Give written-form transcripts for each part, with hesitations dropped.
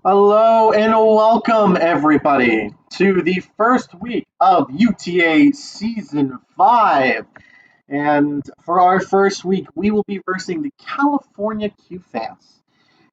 Hello and welcome everybody to the first week of UTA Season 5. And for our first week, we will be versing the California Cufants.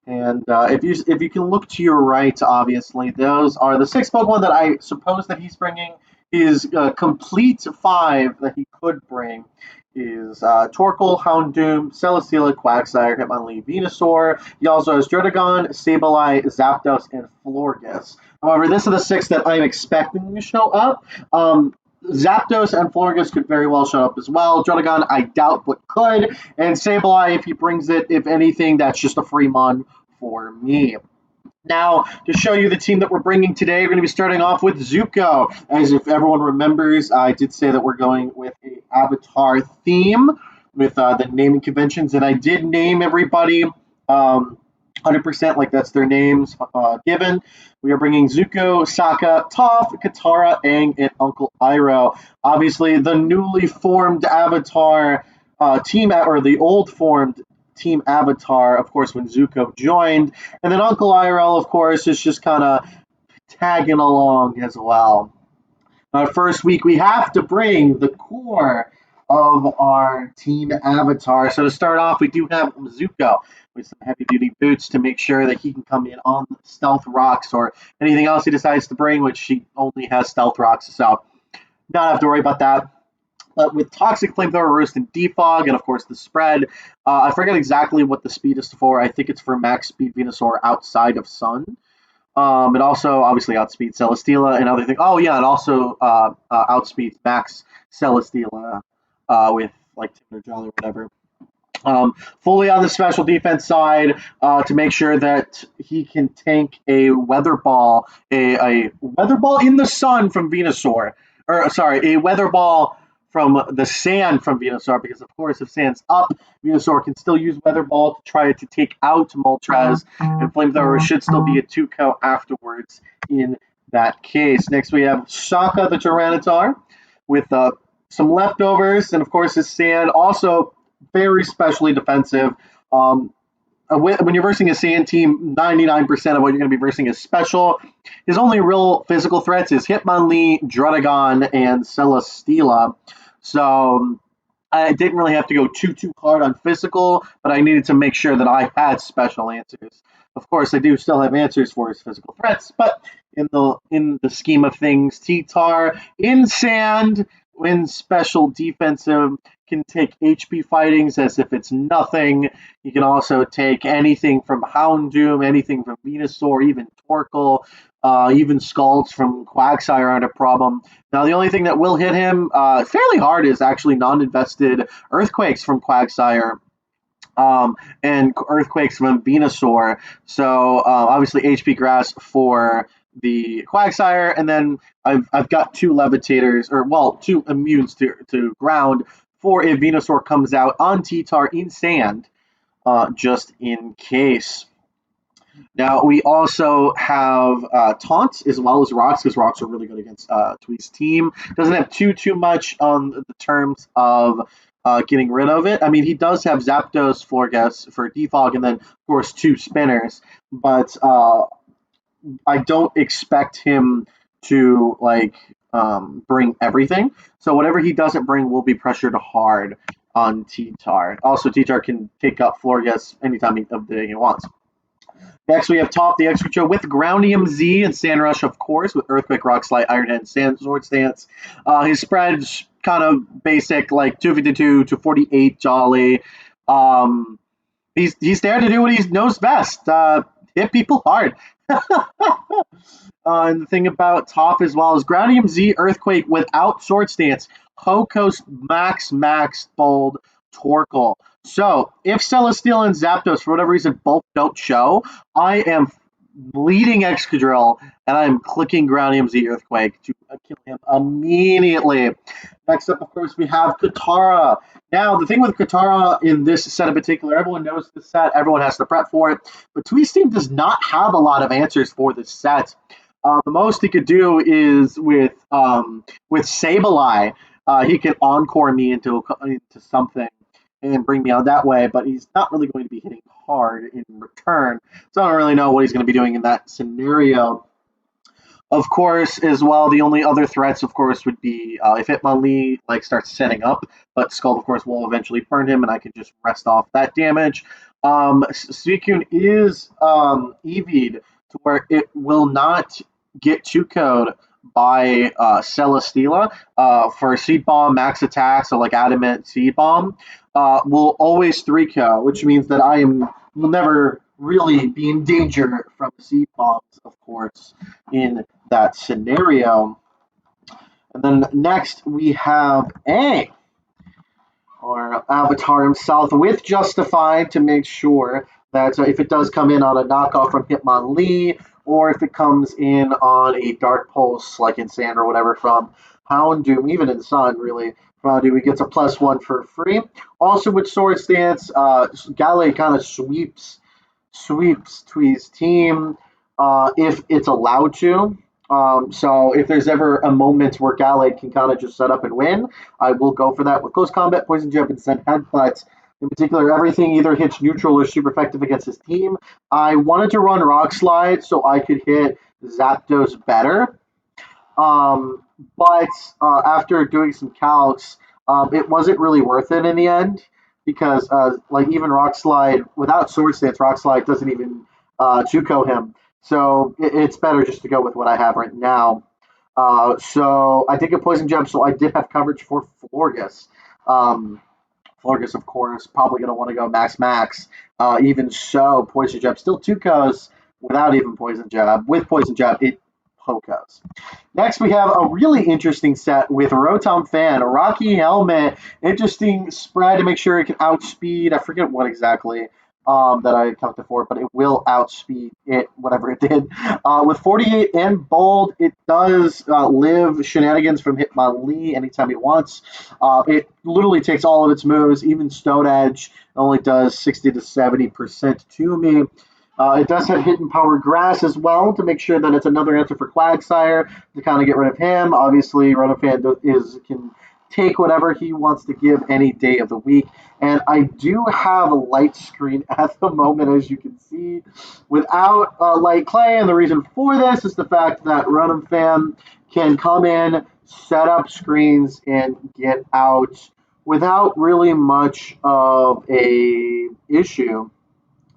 And if you can look to your right, obviously, those are the six Pokemon that I suppose that he's bringing. His complete five that he could bring is Torkoal, Houndoom, Celesteela, Quagsire, Hitmonlee, Venusaur. He also has Druddigon, Sableye, Zapdos, and Florges. However, this are the six that I'm expecting to show up. Zapdos and Florges could very well show up as well. Druddigon, I doubt, but could. And Sableye, if he brings it, if anything, that's just a free mon for me. Now, to show you the team that we're bringing today, we're going to be starting off with Zuko. As if everyone remembers, I did say that we're going with a Avatar theme with the naming conventions, and I did name everybody 100% like that's their names given. We are bringing Zuko, Sokka, Toph, Katara, Aang, and Uncle Iroh. Obviously, the newly formed Avatar team, or the old formed Team Avatar, of course, when Zuko joined. And then Uncle Iroh, of course, is just kind of tagging along as well. Our first week, we have to bring the core of our Team Avatar. So to start off, we do have Zuko with some heavy duty boots to make sure that he can come in on stealth rocks or anything else he decides to bring, which he only has stealth rocks. So not have to worry about that. But with Toxic Flamethrower, Roost, and Defog, and of course the spread, I forget exactly what the speed is for. I think it's for max speed Venusaur outside of Sun. It also obviously outspeeds Celesteela and other things. Oh yeah, it also outspeeds Max Celesteela with like Tim or Jolly or whatever. Fully on the special defense side to make sure that he can tank a weather ball, a weather ball in the sun from Venusaur, or sorry, a weather ball from the sand from Venusaur, because of course if sand's up, Venusaur can still use weather ball to try to take out Moltres, and Flamethrower should still be a 2-co afterwards in that case. Next we have Shaka the Tyranitar with some leftovers, and of course his sand also very specially defensive. When you're versing a sand team, 99% of what you're going to be versing is special. His only real physical threats is Hitmonlee, Druddigon, and Celesteela. So I didn't really have to go too hard on physical, but I needed to make sure that I had special answers. Of course, I do still have answers for his physical threats, but in the scheme of things, T-Tar in sand, when special defensive, can take HP fightings as if it's nothing. You can also take anything from Houndoom, anything from Venusaur, even Torkoal, even Scalds from Quagsire aren't a problem. Now, the only thing that will hit him fairly hard is actually non-invested Earthquakes from Quagsire. And Earthquakes from Venusaur. So obviously HP Grass for the Quagsire, and then I've got two Levitators, or well, two Immunes to ground for if Venusaur comes out on T-Tar in sand, just in case. Now we also have taunts as well as rocks, because rocks are really good against Twee's team. Doesn't have too much on the terms of getting rid of it. I mean, he does have Zapdos, Florges for defog, and then of course two spinners. But I don't expect him to bring everything. So whatever he doesn't bring will be pressured hard on T-Tar. Also, T-Tar can take out Florges anytime of the day he wants. Next, we have Top the Extra with Groundium Z and Sand Rush, of course, with Earthquake, Rock Slide, Iron Head, Sand Sword Stance. His spread's kind of basic, like 252 to 48 Jolly. He's there to do what he knows best, hit people hard. And the thing about Top as well is Groundium Z Earthquake without Sword Stance. Hokos Max Bold Torkoal. So if Celesteela and Zapdos, for whatever reason, both don't show, I am leading Excadrill and I'm clicking Groundium Z Earthquake to kill him immediately. Next up, of course, we have Katara. Now, the thing with Katara in this set in particular, everyone knows the set, everyone has to prep for it, but Twee's team does not have a lot of answers for this set. The most he could do is with Sableye. He can encore me into something and bring me out that way, but he's not really going to be hitting card in return. So I don't really know what he's going to be doing in that scenario. Of course, as well, the only other threats, of course, would be if Hitmonlee like starts setting up, but Skull, of course, will eventually burn him, and I can just rest off that damage. Suicune is EV'd to where it will not get 2-code by Celesteela for Seed Bomb, Max Attack, so like Adamant Seed Bomb, will always 3-code, which means that will never really be in danger from Seed Bombs, of course, in that scenario. And then next we have A, or Avatar himself, with Justified to make sure that if it does come in on a knockoff from Hitmonlee, or if it comes in on a Dark Pulse, like in Sand or whatever, from Houndoom, even in Sun, really, Houndoom, he gets a +1 for free. Also with Sword Stance, Galley kind of sweeps Twee's team if it's allowed to. So if there's ever a moment where Gallade can kind of just set up and win, I will go for that with Close Combat, Poison Jump, and Send Headbutt. In particular, everything either hits neutral or super effective against his team. I wanted to run Rock Slide so I could hit Zapdos better. But after doing some calcs, it wasn't really worth it in the end because, like, even Rock Slide, without Sword Stance, Rock Slide doesn't even Juco him. So it's better just to go with what I have right now. So I did get Poison Jump, so I did have coverage for Florges. Florges, of course, probably going to want to go max. Even so, Poison Jab still 2-Kos without even Poison Jab. With Poison Jab, it Pokos. Next, we have a really interesting set with Rotom Fan, a Rocky Helmet, interesting spread to make sure it can outspeed. I forget what exactly that I accounted for, but it will outspeed it, whatever it did. With 48 and Bold, it does live shenanigans from Hitmonlee anytime it wants. It literally takes all of its moves, even Stone Edge only does 60 to 70% to me. It does have Hidden Power Grass as well to make sure that it's another answer for Quagsire to kind of get rid of him. Obviously, Runafan can take whatever he wants to give any day of the week. And I do have a light screen at the moment, as you can see, without Light Clay. And the reason for this is the fact that Runafan can come in, set up screens, and get out without really much of a issue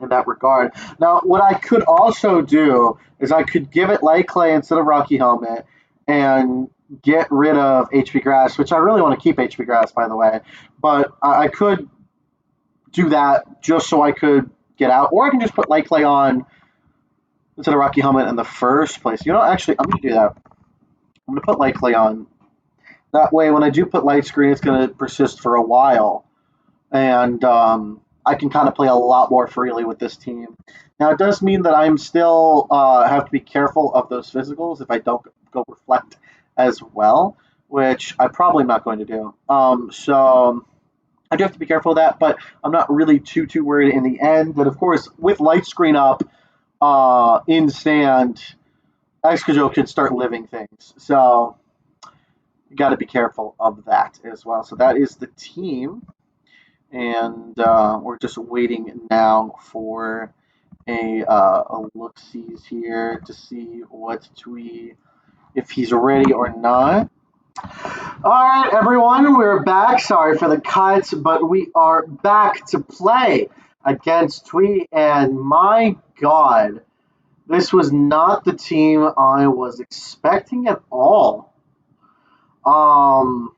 in that regard. Now, what I could also do is I could give it Light Clay instead of Rocky Helmet and get rid of HP Grass, which I really want to keep HP Grass, by the way. But I could do that just so I could get out. Or I can just put Light Clay on instead of Rocky Helmet in the first place. You know, actually, I'm going to do that. I'm going to put Light Clay on. That way, when I do put Light Screen, it's going to persist for a while. And I can kind of play a lot more freely with this team. Now, it does mean that I'm still have to be careful of those physicals if I don't go Reflect as well, which I probably am not going to do. So I do have to be careful of that, but I'm not really too worried in the end. And of course, with Light Screen up in Sand, Excadrill can start living things. So you got to be careful of that as well. So that is the team. And we're just waiting now for a look-sees here to see what if he's ready or not. All right, everyone, we're back. Sorry for the cuts, but we are back to play against Twee, and my God, this was not the team I was expecting at all. Yeah,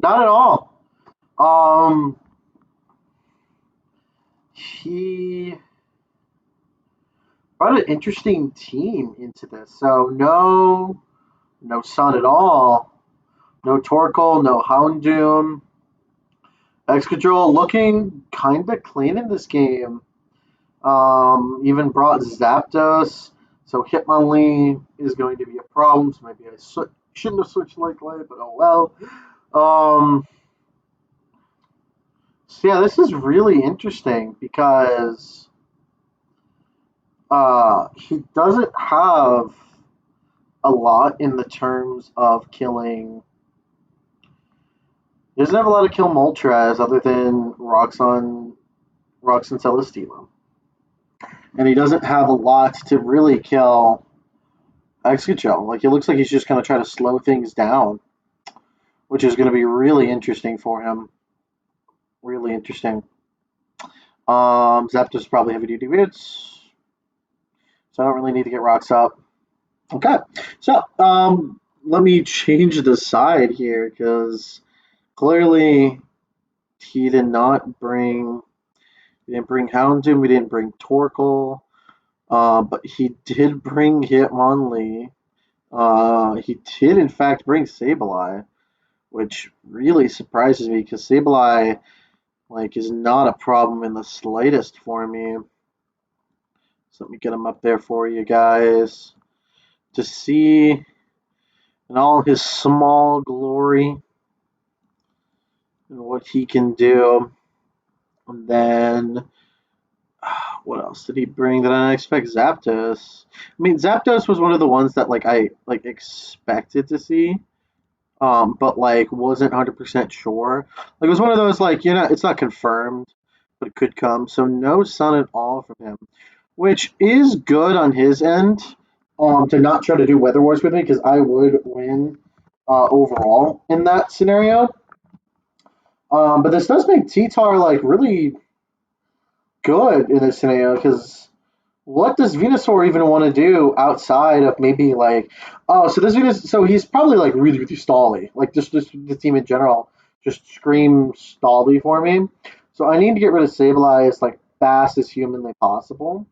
not at all. He brought an interesting team into this. So no Sun at all. No Torkoal, no Houndoom. Excadrill looking kind of clean in this game. Even brought Zapdos. So Hitmonlee is going to be a problem. So maybe I shouldn't have switched Light Clay, but oh well. So yeah, this is really interesting because he doesn't have a lot in the terms of killing. He doesn't have a lot of kill Moltres other than Roxanne Rux and Celesteela. And he doesn't have a lot to really kill Exeggutor. Like, it looks like he's just going to try to slow things down, which is going to be really interesting for him. Really interesting. Zapdos probably heavy duty boots, so I don't really need to get rocks up. Okay, so let me change the side here because clearly he did not bring. We didn't bring Houndoom. We didn't bring Torkoal. But he did bring Hitmonlee. He did in fact bring Sableye, which really surprises me because Sableye like is not a problem in the slightest for me. So let me get him up there for you guys to see in all his small glory and what he can do. And then what else did he bring that I didn't expect? Zapdos. I mean, Zapdos was one of the ones that like I like expected to see, but like wasn't 100% sure. Like it was one of those like it's not confirmed, but it could come. So no Sun at all from him, which is good on his end. To not try to do Weather Wars with me because I would win overall in that scenario. But this does make T-Tar like really good in this scenario because what does Venusaur even want to do outside of maybe like so this Venus so he's probably like really really stally like just the team in general just scream stally for me. So I need to get rid of Sableye as like fast as humanly possible.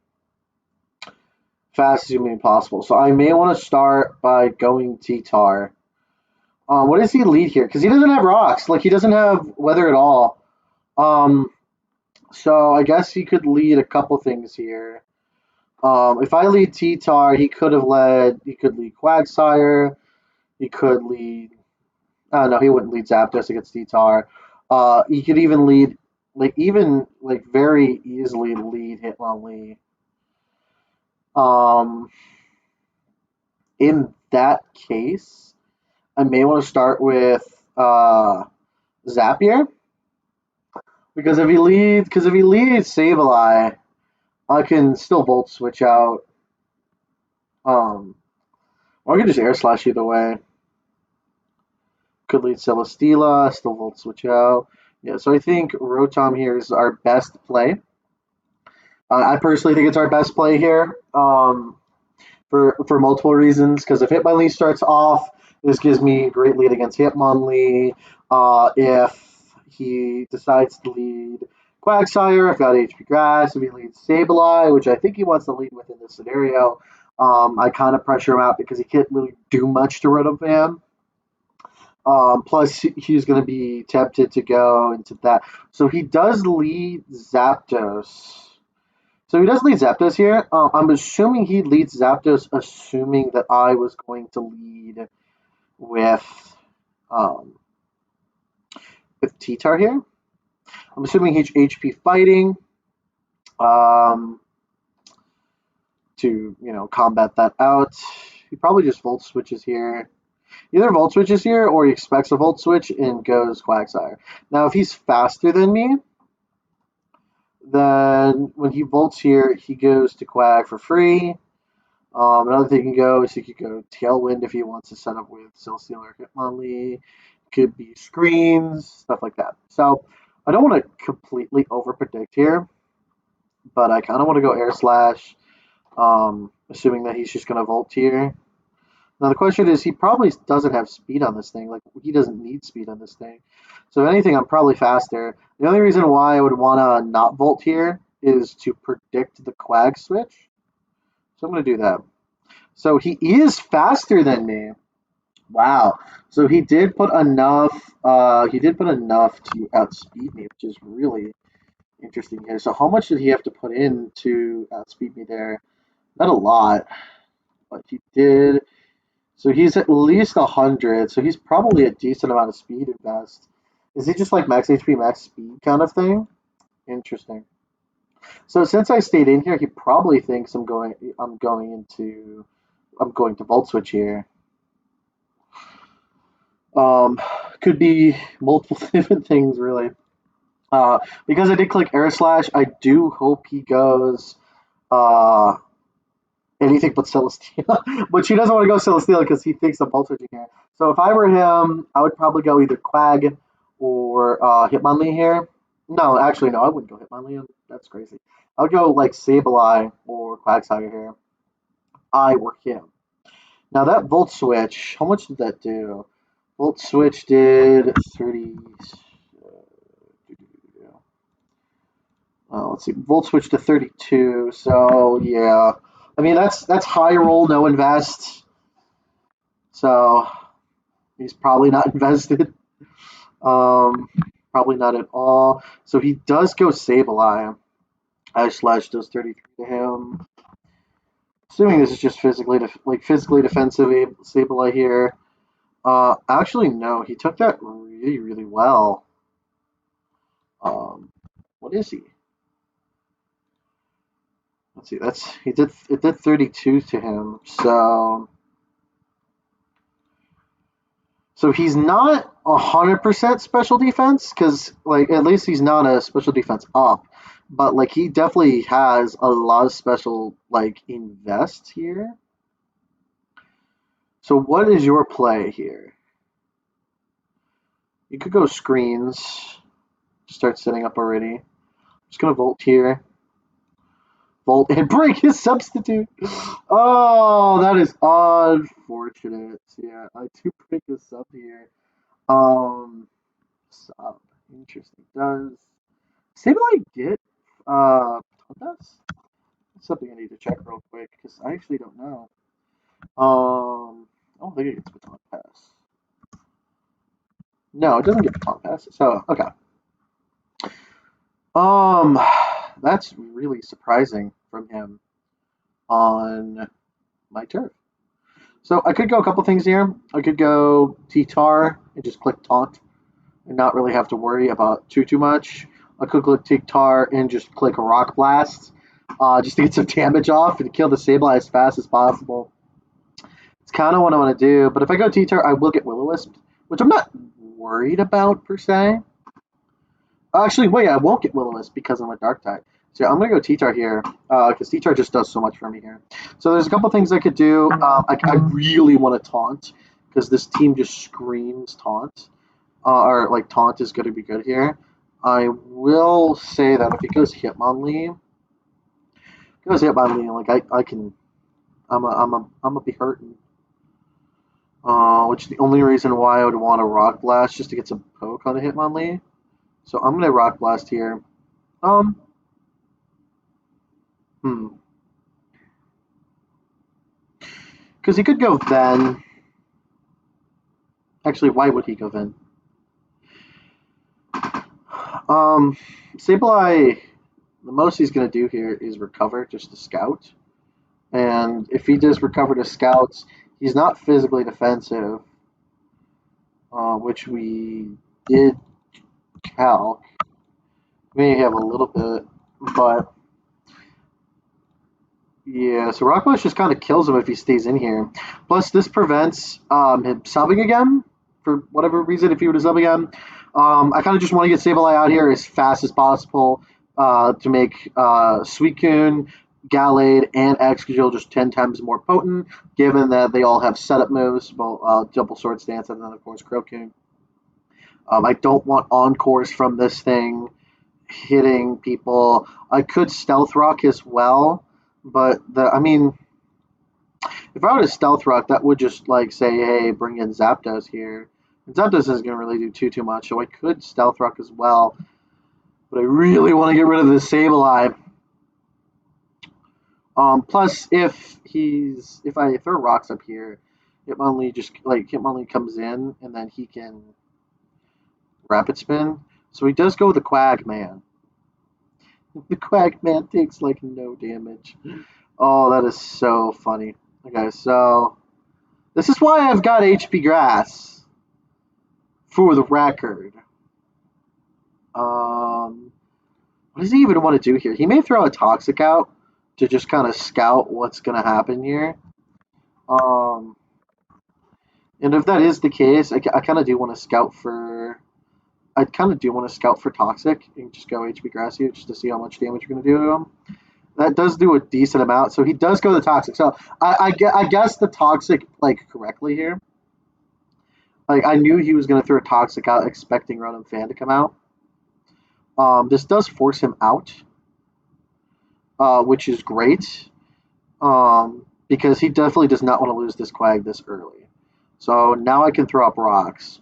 So I may want to start by going T-Tar. What does he lead here? Because he doesn't have rocks. Like he doesn't have weather at all. Um, so I guess he could lead a couple things here. If I lead T-Tar, he could led. He could lead Quagsire. He could lead. No, he wouldn't lead Zapdos against T-Tar. He could even lead, like very easily lead Hitmonlee. Um, in that case, I may want to start with Zapier because if he leads Sableye, I can still Volt Switch out. Um, or I can just Air Slash either way. Could lead Celesteela, still Volt Switch out. Yeah, so I think Rotom here is our best play. I personally think it's our best play here for multiple reasons. Because if Hitmonlee starts off, this gives me a great lead against Hitmonlee. If he decides to lead Quagsire, I've got HP Grass. If he leads Sableye, which I think he wants to lead within this scenario, I kind of pressure him out because he can't really do much to Rotom Fan. Plus, he's going to be tempted to go into that. So he does lead Zapdos. So he does lead Zapdos here. I'm assuming he leads Zapdos, assuming that I was going to lead with um, T-Tar here. I'm assuming he's HP fighting to combat that out. He probably just Volt Switches here. Either Volt Switches here or he expects a Volt Switch and goes Quagsire. Now, if he's faster than me, then when he Volts here, he goes to Quag for free. Another thing he can go is he could go Tailwind if he wants to set up with Celesteela or Hitmonlee. Could be screens, stuff like that. So I don't want to completely overpredict here, but I kind of want to go Air Slash, assuming that he's just going to Volt here. Now the question is, he probably doesn't have speed on this thing. Like he doesn't need speed on this thing. So if anything, I'm probably faster. The only reason why I would want to not Volt here is to predict the Quag switch. So I'm going to do that. So he is faster than me. Wow. So he did put enough. He did put enough to outspeed me, which is really interesting here. So how much did he have to put in to outspeed me there? Not a lot, but he did. So he's at least 100. So he's probably a decent amount of speed invest. Is he just like max HP, max speed kind of thing? Interesting. So since I stayed in here, he probably thinks I'm going to Volt Switch here. Could be multiple different things, really. Because I did click Air Slash, I do hope he goes uh, anything but Celesteela. But she doesn't want to go Celesteela because he thinks I'm Boltridging here. So if I were him, I would probably go either Quag or Hitmonlee here. No, actually, no, I wouldn't go Hitmonlee. That's crazy. I would go like Sableye or Quagsire here. I were him. Now that Volt Switch, how much did that do? Volt Switch did 30. Let's see. Volt Switch to 32. So yeah, I mean that's high roll, no invest. So he's probably not invested. Um, Probably not at all. So he does go Sableye. Ash Slash does 33 to him. Assuming this is just physically defensive Sableye here. Actually no, he took that really well. Um, what is he? Let's see. That's he did it did 32 to him. So he's not 100% special defense because like at least he's not a special defense up, but like he definitely has a lot of special like invest here. So what is your play here? You could go screens, start setting up already. I'm just gonna volt here, volt and break his substitute. Oh, that is unfortunate. Yeah, I do break his sub here. Um, Sub. Interesting. Does Sableye get Tontas? That's something I need to check real quick because I actually don't know. I don't think it gets Baton Pass. No, it doesn't get Baton Pass. So okay. Um, that's really surprising from him on my turf. So I could go a couple things here. I could go T-Tar and just click Taunt and not really have to worry about too much. I could click Tar and just click a Rock Blast, just to get some damage off and kill the Sableye as fast as possible. It's kind of what I want to do. But if I go Tar, I will get Will-O-Wisp, which I'm not worried about per se. Actually, wait, I won't get Will-O-Wisp because I'm a Dark type. So I'm going to go Tar here because Tar just does so much for me here. So there's a couple things I could do. I really want to Taunt because this team just screams Taunt. Or like Taunt is going to be good here. I will say that if it goes Hitmonlee, like I can, I'm a be hurting. Which is the only reason why I would want a Rock Blast just to get some poke on the Hitmonlee. So I'm gonna Rock Blast here. Um, hmm, because he could go Ven. Actually, why would he go Ven? Um, Sableye, the most he's gonna do here is recover just to scout. And if he does recover to scouts, he's not physically defensive, which we did calc. May have a little bit, but yeah. So Rock Bush just kind of kills him if he stays in here. Plus, this prevents him subbing again for whatever reason. If he were to sub again, I kind of just want to get Sableye out here as fast as possible to make Suicune, Gallade, and Excadrill just 10 times more potent, given that they all have setup moves, well, Double Sword Stance, and then, of course, Crocoon. I don't want encores from this thing hitting people. I could Stealth Rock as well, but I mean, if I were to Stealth Rock, that would just like say, hey, bring in Zapdos here. And Zapdos isn't going to really do too much, so I could Stealth Rock as well. But I really want to get rid of the Sableye. Plus, if I throw rocks up here, Hitmonlee comes in and then he can Rapid Spin. So he does go with the Quag Man. The Quag Man takes like no damage. Oh, that is so funny. Okay, so this is why I've got HP Grass for the record. What does he even want to do here? He may throw a Toxic out to just kind of scout what's going to happen here. And if that is the case, I kind of do want to scout for I kind of do want to scout for Toxic and just go HP Grass here just to see how much damage you're going to do to him. That does do a decent amount, so he does go the Toxic. So I guess the Toxic like correctly here. Like I knew he was going to throw a Toxic out, expecting Rotom Fan to come out. This does force him out, which is great, because he definitely does not want to lose this Quag this early. So now I can throw up rocks.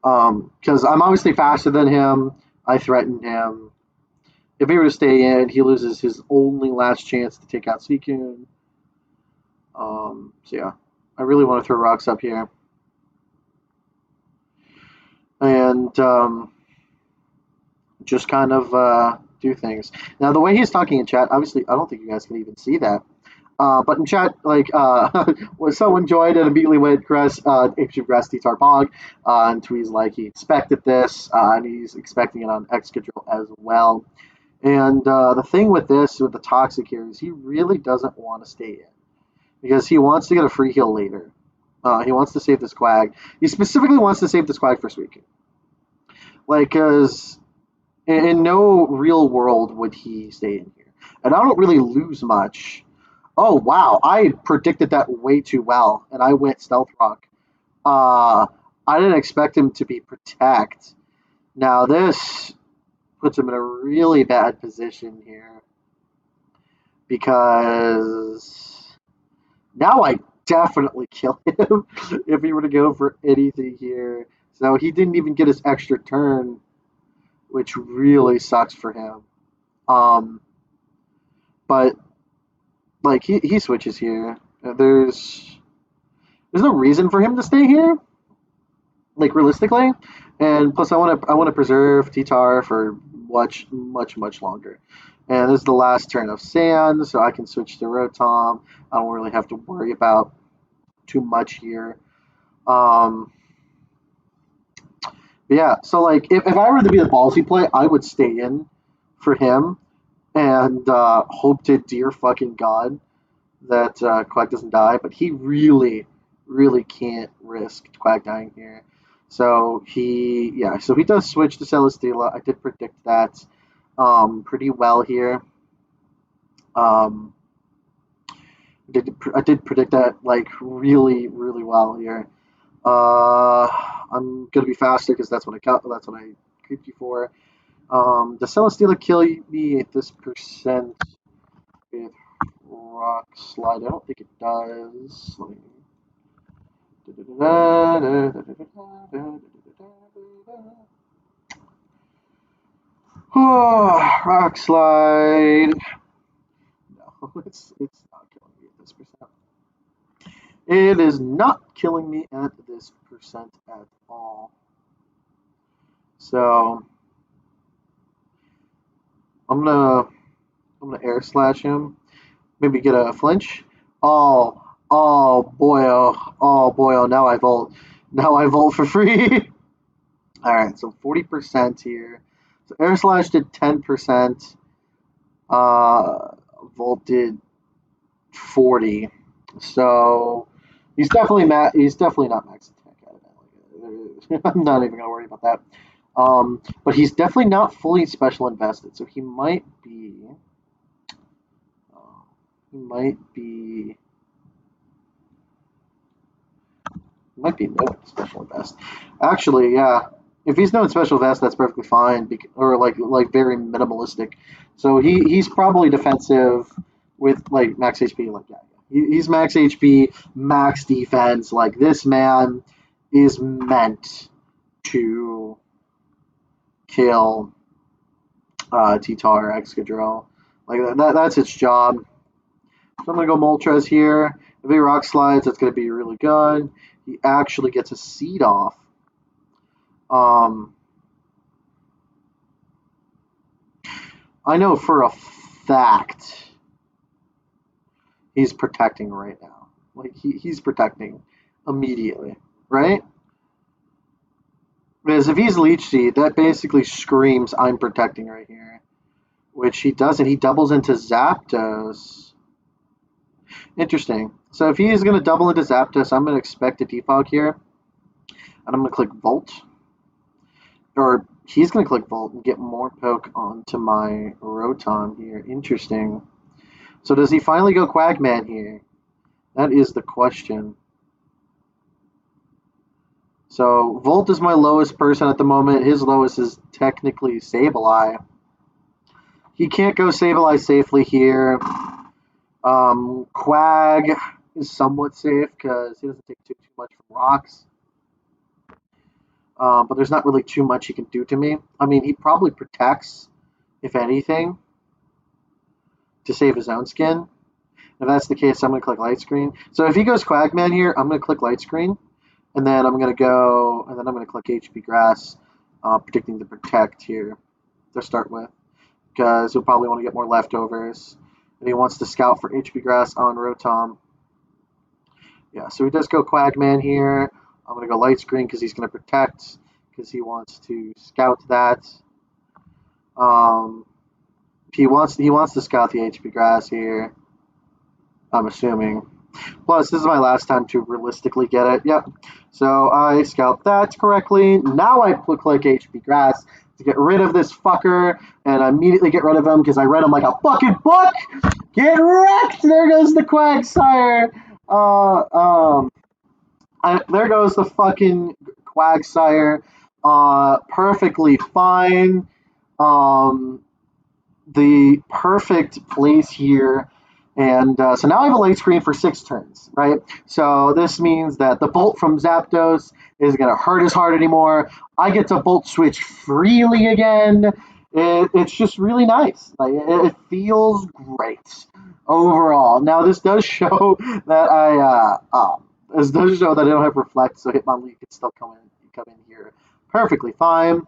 Because I'm obviously faster than him. I threatened him. If he were to stay in, he loses his only last chance to take out Suicune. So yeah, I really want to throw rocks up here. And just kind of do things. Now, the way he's talking in chat, obviously, I don't think you guys can even see that. But in chat, like, was so enjoyed and immediately went Grass, Ancient Grass T-Tar Bog, and Tweez like he expected this, and he's expecting it on Excadrill as well. And the thing with this, with the Toxic here, is he really doesn't want to stay in because he wants to get a free heal later. He wants to save this Quag. He specifically wants to save this Quag for Suicune. Like, because in no real world would he stay in here. And I don't really lose much. Oh, wow. I predicted that way too well, and I went Stealth Rock. I didn't expect him to be Protect. Now, this puts him in a really bad position here because now I definitely kill him if he were to go for anything here. So he didn't even get his extra turn, which really sucks for him. But like he switches here. There's no reason for him to stay here, like realistically. And plus, I want to preserve T-Tar for much longer. And this is the last turn of Sand, so I can switch to Rotom. I don't really have to worry about too much here. But yeah, so like if I were to be the ballsy play, I would stay in for him and hope to dear fucking god that Quack doesn't die. But he really can't risk Quack dying here. So he does switch to Celesteela. I did predict that pretty well here. I did predict that like really well here. I'm gonna be faster because that's what I creeped you for. Does Celesteela kill me at this percent with Rock Slide? I don't think it does. Let me. Rock Slide. No, it's not killing me at this percent. It is not killing me at this percent at all. So I'm gonna air slash him. Maybe get a flinch. Oh boy, oh. Now I volt. Now I volt for free. All right, so 40% here. So air slash did 10%. Volt did 40. So he's definitely not max attack. I'm not even gonna worry about that. But he's definitely not fully special invested, so he might be no special invest. Actually, yeah. If he's no special invest, that's perfectly fine, or like very minimalistic. So he's probably defensive with like max HP. Like he's max HP, max defense. Like this man is meant to kill T-Tar, Excadrill. Like that's its job. So I'm gonna go Moltres here. If he rock slides, that's gonna be really good. He actually gets a seed off. I know for a fact he's protecting right now. Like he's protecting immediately, right? Because if he's Leech Seed, that basically screams I'm protecting right here. Which he doesn't. He doubles into Zapdos. Interesting. So if he is going to double into Zapdos, I'm going to expect a defog here. And I'm going to click Volt. Or he's going to click Volt and get more poke onto my Rotom here. Interesting. So does he finally go Quagman here? That is the question. So Volt is my lowest person at the moment. His lowest is technically Sableye. He can't go Sableye safely here. Quag is somewhat safe because he doesn't take too much from rocks. But there's not really too much he can do to me. I mean, he probably protects, if anything, to save his own skin. If that's the case, I'm going to click Light Screen. So if he goes Quagman here, I'm going to click Light Screen. And then I'm going to click HP Grass, predicting the Protect here to start with. Because he'll probably want to get more leftovers. And he wants to scout for HP Grass on Rotom. Yeah, so he does go Quagman here. I'm going to go Light Screen because he's going to Protect. Because he wants to scout that. He wants to scout the HP Grass here. I'm assuming. Plus, this is my last time to realistically get it. Yep. So I scout that correctly. Now I click HP Grass to get rid of this fucker, and I immediately get rid of him because I read him like a fucking book. Get wrecked! There goes the Quagsire. There goes the fucking Quagsire. Perfectly fine. The perfect place here. And so now I have a light screen for 6 turns, right? So this means that the bolt from Zapdos isn't going to hurt as hard anymore. I get to bolt switch freely again. It's just really nice. Like it feels great overall. Now this does show that I don't have reflect, so Hitmonlee can still come in here perfectly fine.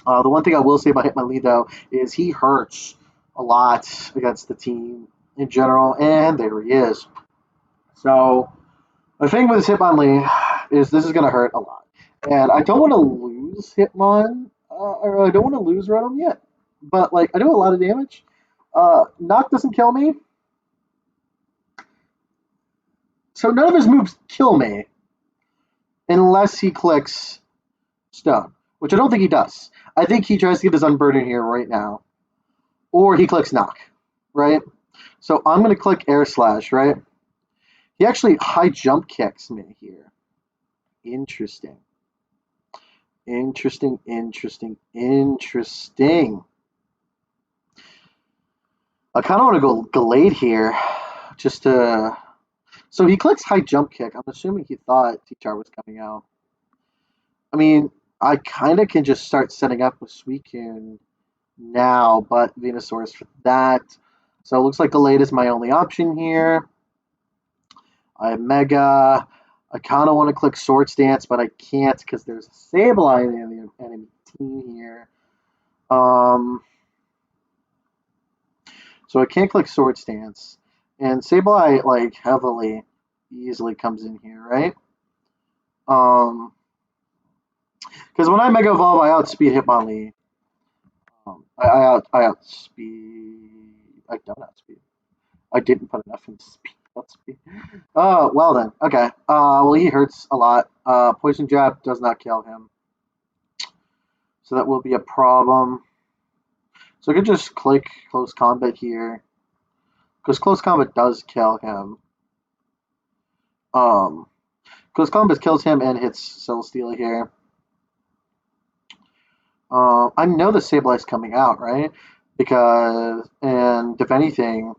The one thing I will say about Hitmonlee, though, is he hurts a lot against the team in general, and there he is. So the thing with Hitmonlee is this is going to hurt a lot. And I don't want to lose Hitmon, or I don't want to lose Rotom yet. But, like, I do a lot of damage. Knock doesn't kill me. So none of his moves kill me unless he clicks Stone, which I don't think he does. I think he tries to get his Unburden here right now. Or he clicks Knock, right? So I'm going to click Air Slash, right? He actually high jump kicks me here. Interesting. Interesting. I kind of want to go Gallade here. Just to... So he clicks high jump kick. I'm assuming he thought T-Char was coming out. I mean, I kind of can just start setting up with Suicune now, but Venusaur's for that. So it looks like Gallade is my only option here. I have Mega. I kind of want to click Swords Dance, but I can't because there's a Sableye in the enemy team here. So I can't click Swords Dance. And Sableye, like, heavily, easily comes in here, right? Because when I Mega Evolve, I outspeed Hitmonlee. I outspeed... I don't outspeed. I didn't put enough in speed. Outspeed. Oh, well then. Okay. Well, he hurts a lot. Poison Jab does not kill him. So that will be a problem. So I could just click Close Combat here. Because Close Combat does kill him. Close Combat kills him and hits Celesteela here. I know the Sableye's coming out, right? Because, and if anything,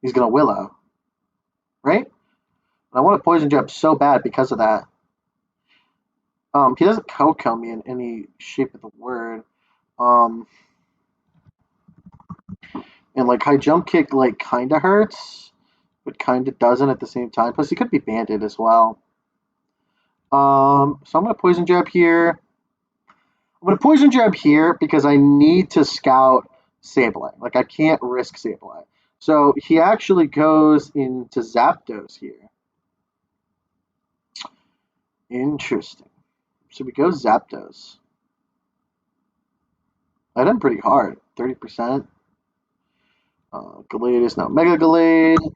he's going to Willow. Right? And I want to Poison Jab so bad because of that. He doesn't Coco me in any shape of the word. And like high jump kick like kinda hurts, but kinda doesn't at the same time. Plus he could be banded as well. So I'm gonna poison jab here. I'm gonna poison jab here because I need to scout Sableye. Like I can't risk Sableye. So he actually goes into Zapdos here. Interesting. So we go Zapdos. I done pretty hard. 30%. Gallade is now Mega Gallade.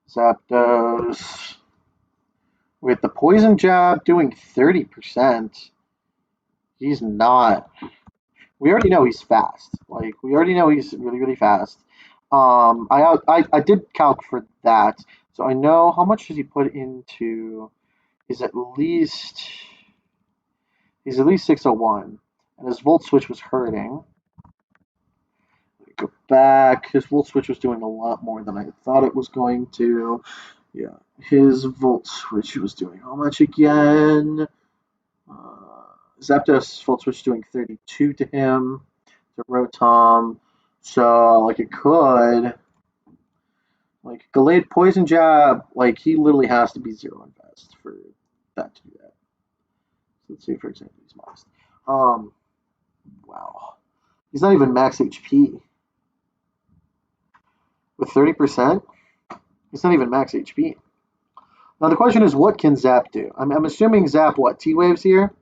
Zapdos. With the poison jab doing 30%. He's not. We already know he's fast. Like we already know he's really really fast. I did calc for that, so I know how much does he put into. He's at least he's at least 601, and his volt switch was hurting. Go back. His volt switch was doing a lot more than I thought it was going to. Yeah, his volt switch was doing how much again? Zapdos volt switch doing 32 to him, to Rotom. So like it could like Gallade Poison Jab, like he literally has to be zero invest for that to do that. So let's say for example he's modest. Wow. He's not even max HP. With 30%, he's not even max HP. Now the question is, what can Zap do? I'm assuming Zap what T-Waves here.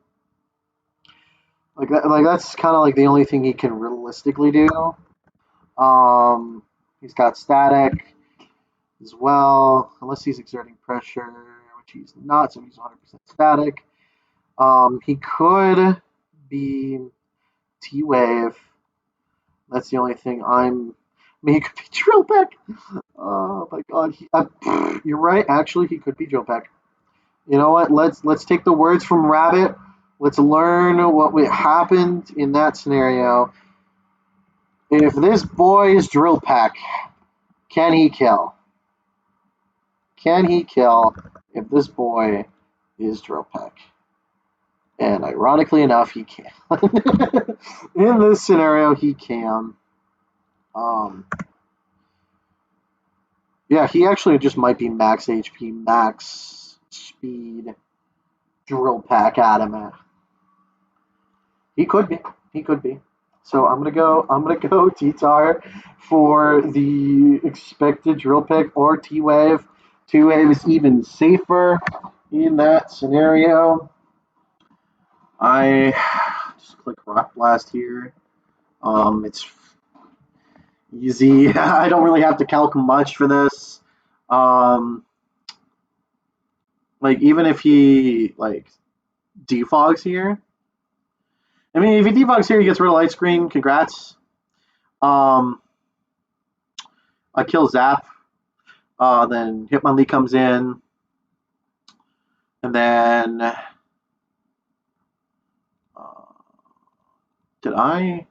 Like that's kind of like the only thing he can realistically do. He's got static as well, unless he's exerting pressure, which he's not, so he's 100% static. He could be T-Wave. That's the only thing I'm. I mean, he could be Drill Peck. Oh my God, you're right. Actually, he could be Drill Peck. You know what? Let's take the words from Rabbit. Let's learn what happened in that scenario. If this boy is Drill Peck, can he kill? Can he kill if this boy is Drill Peck? And ironically enough, he can. In this scenario, he can. Yeah, he actually just might be max HP, max speed, Drill Peck Adamant. He could be. He could be. So I'm gonna go T-Tar for the expected Drill Pick or T-Wave. T-Wave is even safer in that scenario. I just click Rock Blast here. It's easy. I don't really have to calc much for this. Like even if he like defogs here, I mean if he defogs here, he gets rid of Light Screen. Congrats. I kill Zap. Then Hitmonlee comes in, and then did I?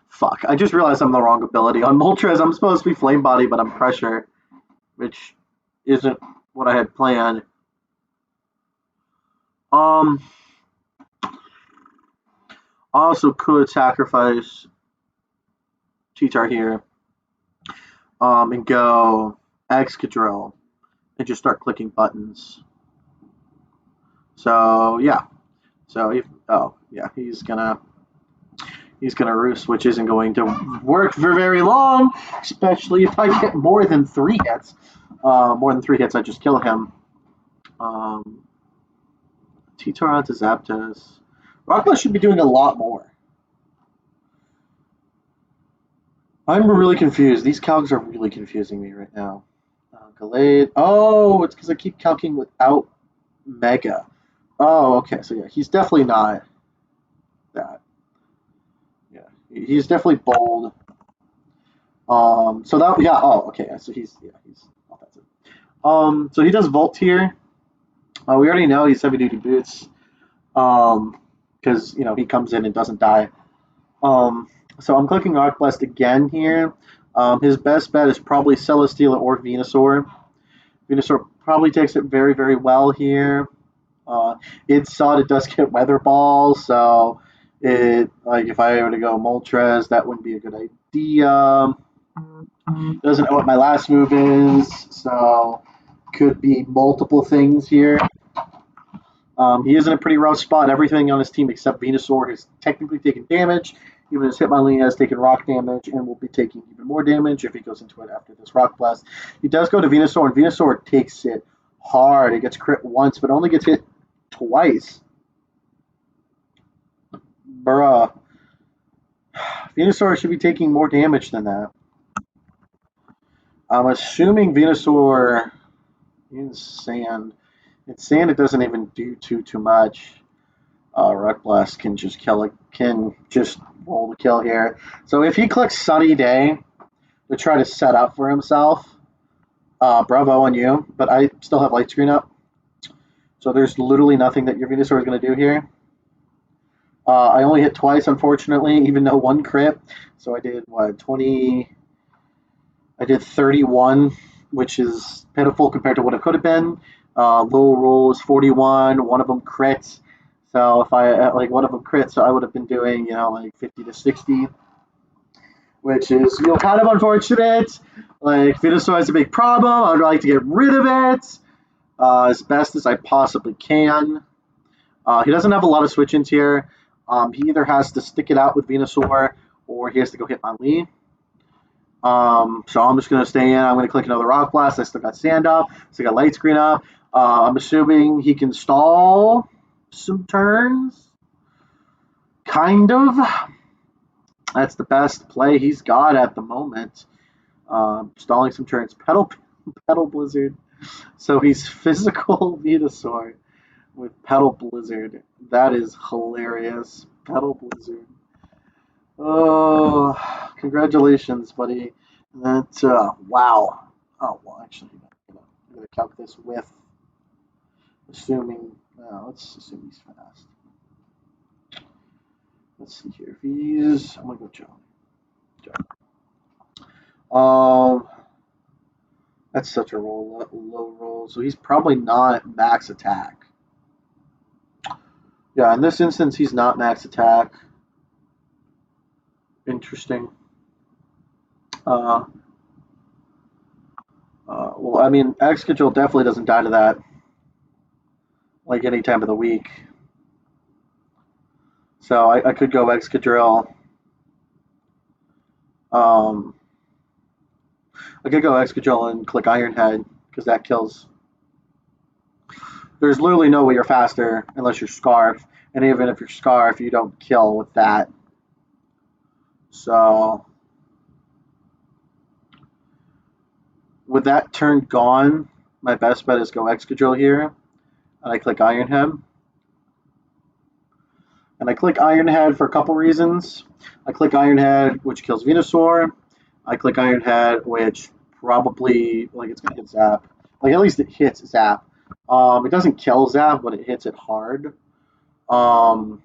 Fuck! I just realized I'm the wrong ability on Moltres. I'm supposed to be Flame Body, but I'm Pressure, which isn't what I had planned. I also could sacrifice Cheetar here, and go Excadrill and just start clicking buttons. So yeah, so if he's gonna roost, which isn't going to work for very long, especially if I get more than 3 hits. More than 3 hits, I just kill him. T-Tar onto Zapdos. Rocklet should be doing a lot more. I'm really confused. These calcs are really confusing me right now. Gallade. Oh, it's because I keep calcing without Mega. Oh, okay. So yeah, he's definitely not that. Yeah, he's definitely bold. So that yeah. Oh, okay. So he's offensive. So he does Volt here. We already know he's heavy duty boots. Because he comes in and doesn't die. So I'm clicking Rock Blast again here. His best bet is probably Celesteela or Venusaur. Venusaur probably takes it very, very well here. It does get Weather Ball, so if I were to go Moltres, that wouldn't be a good idea. Doesn't know what my last move is, so could be multiple things here. He is in a pretty rough spot. Everything on his team except Venusaur has technically taken damage. Even his Hitmonlee has taken rock damage and will be taking even more damage if he goes into it after this Rock Blast. He does go to Venusaur, and Venusaur takes it hard. It gets crit once, but only gets hit twice. Bruh. Venusaur should be taking more damage than that. I'm assuming Venusaur in sand. In sand, it doesn't even do too much. Rock Blast can just kill it, can just roll the kill here. So if he clicks Sunny Day to try to set up for himself, bravo on you. But I still have light screen up, so there's literally nothing that your Venusaur is going to do here. I only hit twice, unfortunately, even though one crit. So I did what 20. I did 31, which is pitiful compared to what it could have been. Low roll is 41. One of them crits. So if I like one of them crits, so I would have been doing like 50 to 60, which is kind of unfortunate. Like Venusaur is a big problem. I'd like to get rid of it as best as I possibly can. He doesn't have a lot of switch-ins here. He either has to stick it out with Venusaur or he has to go hit on Lee. So I'm just going to stay in. I'm going to click another Rock Blast. I still got Sand up. Still got Light Screen up. I'm assuming he can stall some turns. Kind of. That's the best play he's got at the moment. Stalling some turns. Pedal Blizzard. So he's physical Venusaur with Pedal Blizzard. That is hilarious. Pedal Blizzard. Oh, congratulations, buddy. That wow. Oh well, actually, I'm gonna calc this with assuming. Let's assume he's fast. Let's see here. If he's, I'm gonna go Joe. That's such a low roll. So he's probably not max attack. Yeah, in this instance, he's not max attack. Interesting. Well, I mean, Excadrill definitely doesn't die to that, like any time of the week. So I could go Excadrill. I could go Excadrill and click Iron Head because that kills. There's literally no way you're faster unless you're Scarf, and even if you're Scarf, you don't kill with that. So with that turn gone, my best bet is go Excadrill here, and I click Iron Head. And I click Iron Head for a couple reasons. I click Iron Head, which kills Venusaur. I click Iron Head, which probably it's gonna hit Zap. Like at least it hits Zap. It doesn't kill Zap, but it hits it hard. The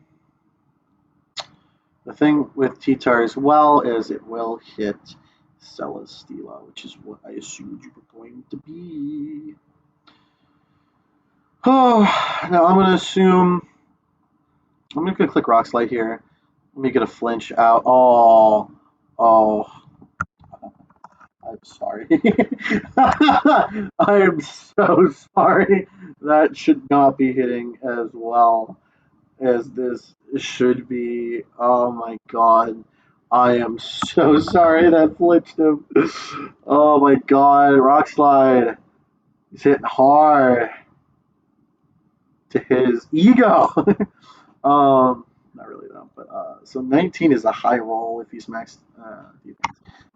thing with T-Tar as well is it will hit Celesteela, which is what I assumed you were going to be. Oh, now I'm gonna assume I'm gonna click Rock Slide here. Let me get a flinch out. Oh, I'm sorry. I am so sorry. That should not be hitting as well as this should be. Oh my god. I am so sorry that flinched him. Oh my god. Rock Slide. He's hitting hard to his ego. Not really though, but so 19 is a high roll if he's maxed.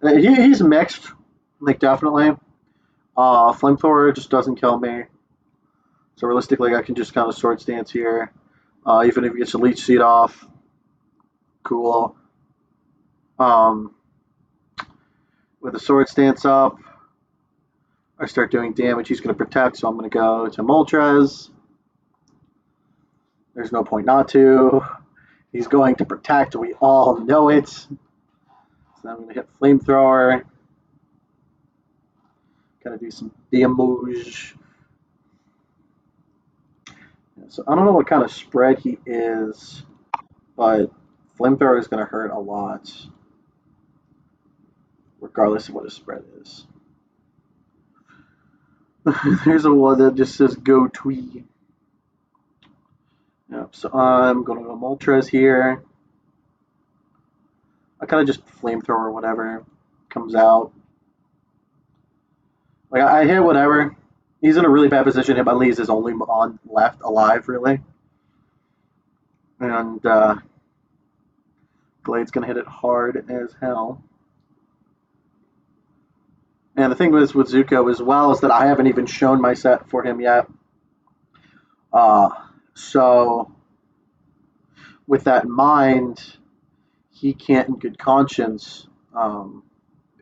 He's mixed, like definitely. Flamethrower just doesn't kill me, so realistically, I can just kind of Sword Stance here. Even if he gets a Leech Seed off, cool. With the Sword Stance up, I start doing damage. He's going to protect, so I'm going to go to Moltres. There's no point not to. He's going to protect. We all know it. So I'm going to hit Flamethrower. Gotta do some damage. So I don't know what kind of spread he is, but Flamethrower is going to hurt a lot, regardless of what his spread is. There's a one that just says go Twee. Yep, so I'm going to go Moltres here. I kind of just Flamethrower whatever comes out. Like I hit whatever. He's in a really bad position. Hit my Lee's is only on left alive, really. And Glade's going to hit it hard as hell. And the thing with Zuko as well is that I haven't even shown my set for him yet. So with that in mind, he can't, in good conscience,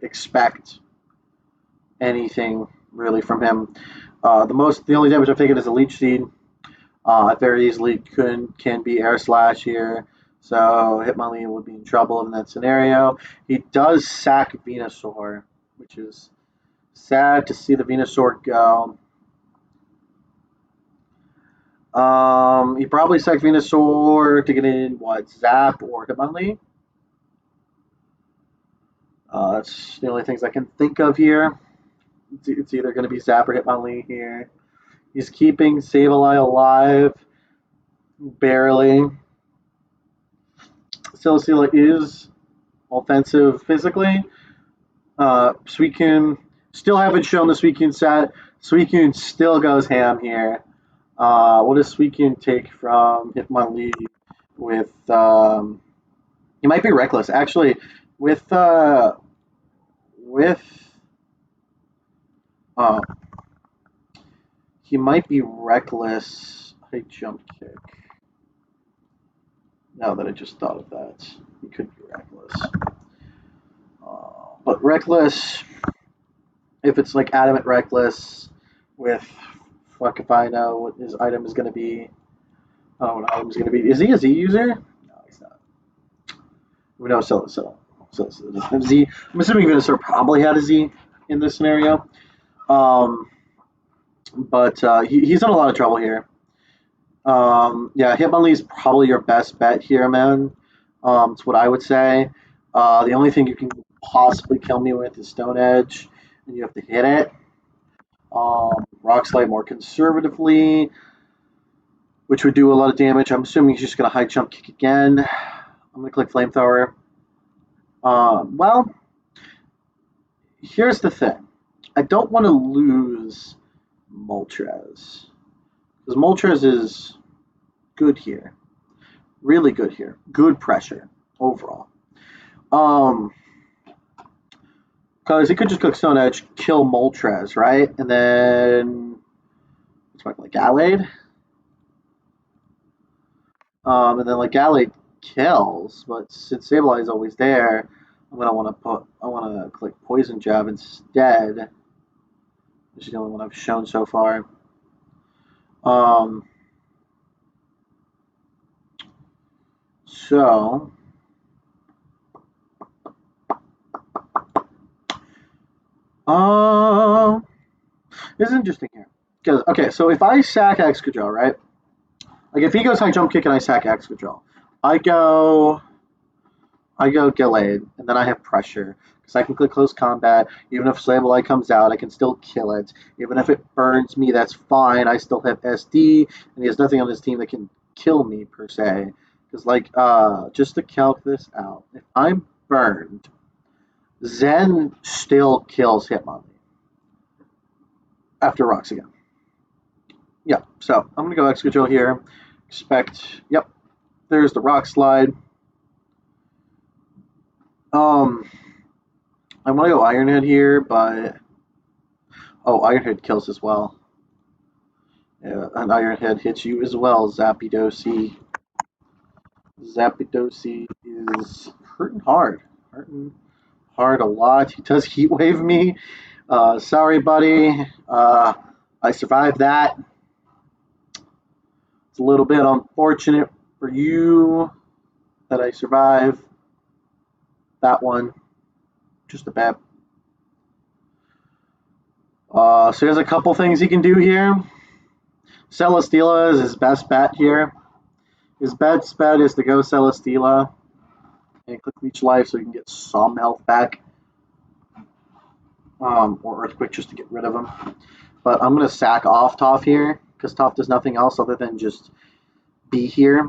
expect anything really from him. The only damage I've taken is a Leech Seed. I very easily can be Air Slash here, so Hitmonlee would be in trouble in that scenario. He does sack Venusaur, which is sad to see the Venusaur go. He probably sacked Venusaur to get in Zap or Hitmonlee. That's the only things I can think of here. It's either going to be Zap or Hitmonlee here. He's keeping Sableye alive, barely. Celesteela is offensive physically. Suicune, still haven't shown the Suicune set. Suicune still goes ham here. What does Suicune take from Hitmonlee with... he might be Reckless. Actually, with... he might be Reckless. High jump kick. Now that I just thought of that, he could be Reckless. But Reckless, if it's like Adamant Reckless with, fuck if I know what his item is going to be. I don't know what item is going to be. Is he a Z user? No, he's not. We know so Z. I'm assuming Venusaur probably had a Z in this scenario. But he's in a lot of trouble here. Yeah, Hitmonlee is probably your best bet here, man. That's what I would say. The only thing you can possibly kill me with is Stone Edge, and you have to hit it. Rock Slide more conservatively, which would do a lot of damage. I'm assuming he's just going to high jump kick again. I'm going to click Flamethrower. Well, here's the thing. I don't want to lose Moltres, because Moltres is good here. Really good here. Good pressure overall. Because he could just click Stone Edge, kill Moltres, right? And then it's like Gallade. And then like Gallade kills, but since Sableye is always there, I want to click Poison Jab instead, which is the only one I've shown so far. So this is interesting here. Because okay, so if I sack Excadrill, right? Like if he goes high jump kick and I sack Excadrill, I go Gallade, and then I have pressure. Because I can click close combat. Even if Sableye comes out, I can still kill it. Even if it burns me, that's fine. I still have SD, and he has nothing on his team that can kill me, per se. Because, like, just to calc this out, if I'm burned, Zen still kills Hitmonlee after rocks again. Yeah, so I'm going to go Excadrill here. Expect, yep, there's the Rock Slide. I want to go Iron Head here, but... Oh, Iron Head kills as well. Yeah, an Iron Head hits you as well, Zapdos. Zapdos is hurting hard. Hurting hard a lot. He does Heat Wave me. Sorry, buddy. I survived that. It's a little bit unfortunate for you that I survived that one. Just a bad. So he has a couple things he can do here. Celesteela is his best bet here. His best bet is to go Celesteela and click Leech Life so he can get some health back. Or Earthquake just to get rid of him. But I'm going to sack off Toph here because Toph does nothing else other than just be here.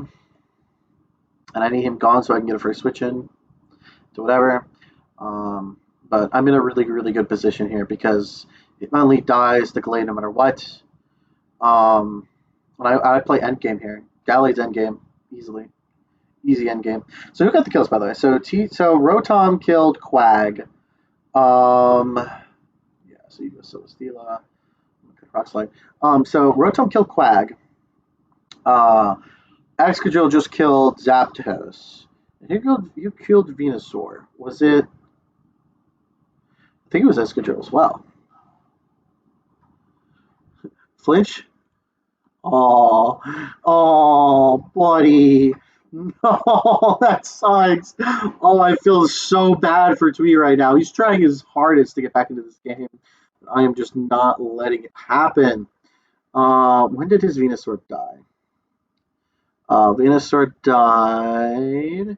And I need him gone so I can get a first switch in to whatever. But I'm in a really, really good position here because if Hitmonlee dies, the Gallade no matter what. I play endgame here. Gallade's endgame, easily. Easy endgame. So who got the kills, by the way? So Rotom killed Quag. Yeah, so you go Celesteela. Rock Slide. So Rotom killed Quag. Excadrill just killed Zapdos. You killed Venusaur. Was it? I think it was Excadrill as well. Flinch? Oh, oh, buddy. No, that sucks. Oh, I feel so bad for Twee right now. He's trying his hardest to get back into this game. I am just not letting it happen. When did his Venusaur die? Venusaur died.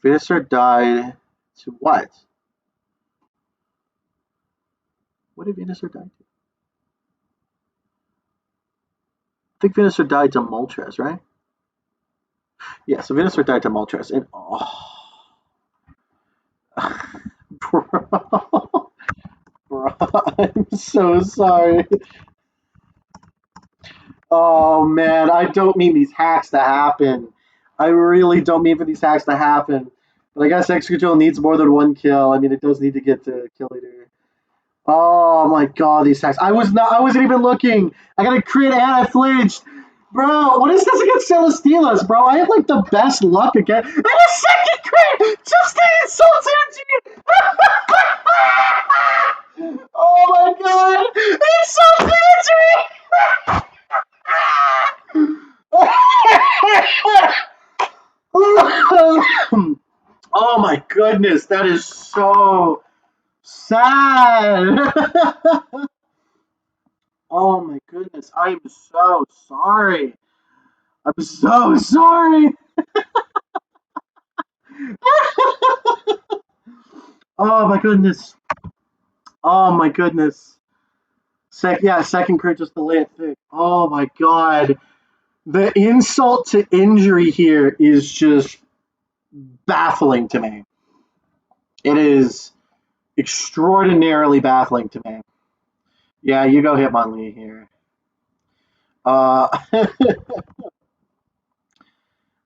Venusaur died to what? What did Venusaur die to? I think Venusaur died to Moltres, right? Yeah, so Venusaur died to Moltres. And bro, bro, I'm so sorry. Oh man, I don't mean these hacks to happen. I really don't mean for these hacks to happen. But I guess Excadrill needs more than one kill. I mean, it does need to get to kill leader. Oh my god, these hacks. I wasn't even looking. I got a crit and I flinched. Bro, what is this against Celesteelas, bro? I have like the best luck again. And a second crit! Just the insult energy! Oh my god! Insult energy! Oh my goodness, that is so sad. Oh my goodness, I am so sorry. I'm so sorry. Oh my goodness. Oh my goodness. Second crit just to lay it thick. Oh my god. The insult to injury here is just baffling to me. It is extraordinarily baffling to me. Yeah, you go Hitmonlee here. I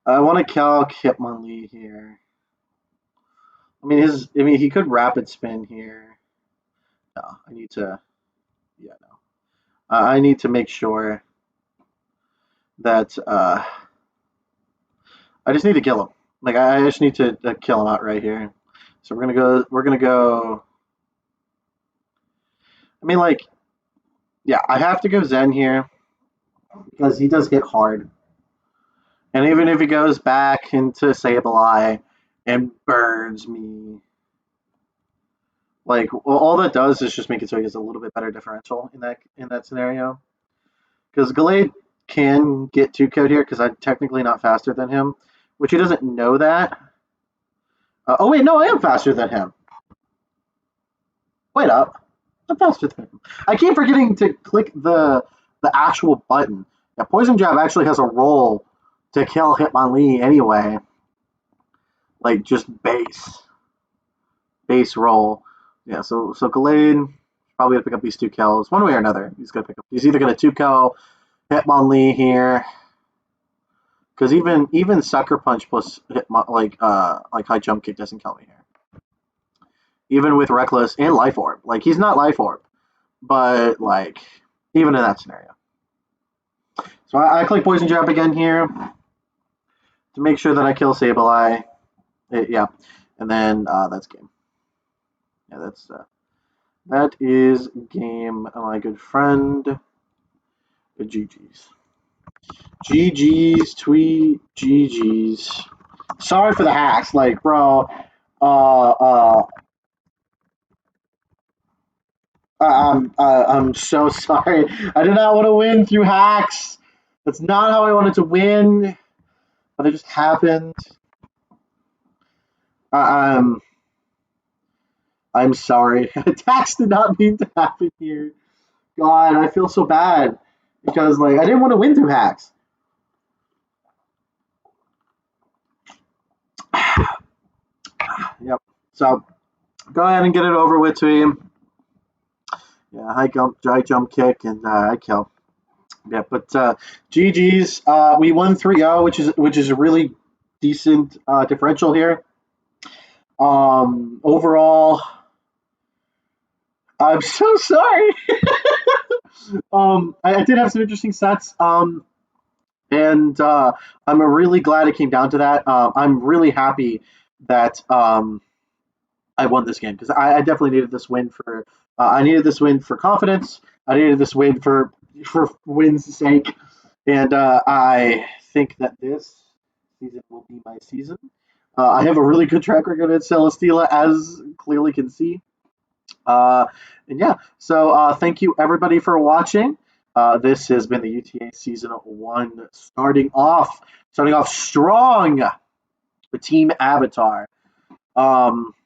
want to calc Hitmonlee here. I mean, he could rapid spin here. No, I need to. Yeah, no. I need to make sure that I just need to kill him. Like I just need to kill him out right here. So we're gonna go. We're gonna go. I mean, like, yeah, I have to go Zen here because he does hit hard, and even if he goes back into Sableye and burns me, like all that does is just make it so he has a little bit better differential in that scenario. Because Gallade can get 2-code here because I'm technically not faster than him, which he doesn't know that. Oh wait, no, I am faster than him. Wait up, I'm faster than him. I keep forgetting to click the actual button. Yeah, Poison Jab actually has a roll to kill Hitmonlee anyway, like just base roll. Yeah, so Gallade probably gonna pick up these 2 kills one way or another. He's gonna pick up. He's either gonna 2-kill Hitmonlee here. Because even Sucker Punch plus like High Jump Kick doesn't kill me here. Even with Reckless and Life Orb, like he's not Life Orb, but like even in that scenario. So I click Poison Jab again here to make sure that I kill Sableye. Yeah, and then that's game. Yeah, that is game. My good friend. GG's. GG's, tweet, GG's. Sorry for the hacks, like, bro. Uh, I'm so sorry. I did not want to win through hacks. That's not how I wanted to win, but it just happened. Uh, I'm sorry. Attacks did not mean to happen here. God, I feel so bad because like I didn't want to win through hacks. Yep. So go ahead and get it over with to him. Yeah, high jump kick, and I kill. Yeah, but GG's. We won 3-0, which is a really decent differential here. Overall, I'm so sorry. I did have some interesting sets. and I'm really glad it came down to that. I'm really happy that I won this game because I definitely needed this win for. I needed this win for confidence. I needed this win for win's sake, and I think that this season will be my season. I have a really good track record at Celesteela, as clearly can see. Uh, and yeah, so thank you everybody for watching. This has been the UTA season one, starting off strong with Team Avatar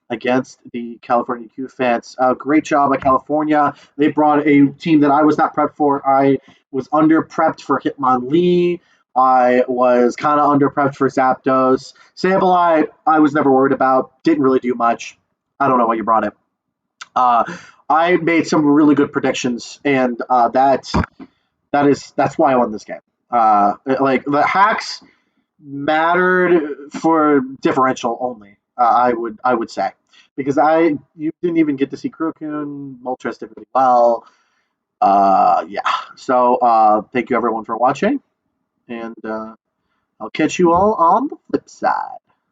against the California Cufants. Great job by California. They brought a team that I was not prepped for. I was under prepped for Hitmonlee. I was kind of under prepped for Zapdos. Sableye, I was never worried about. Didn't really do much. I don't know why you brought it. Uh, I made some really good predictions, and that's why I won this game. Like the hacks mattered for differential only. I would say because you didn't even get to see Kurokun. Moltres did really well. Yeah. So thank you everyone for watching, and I'll catch you all on the flip side.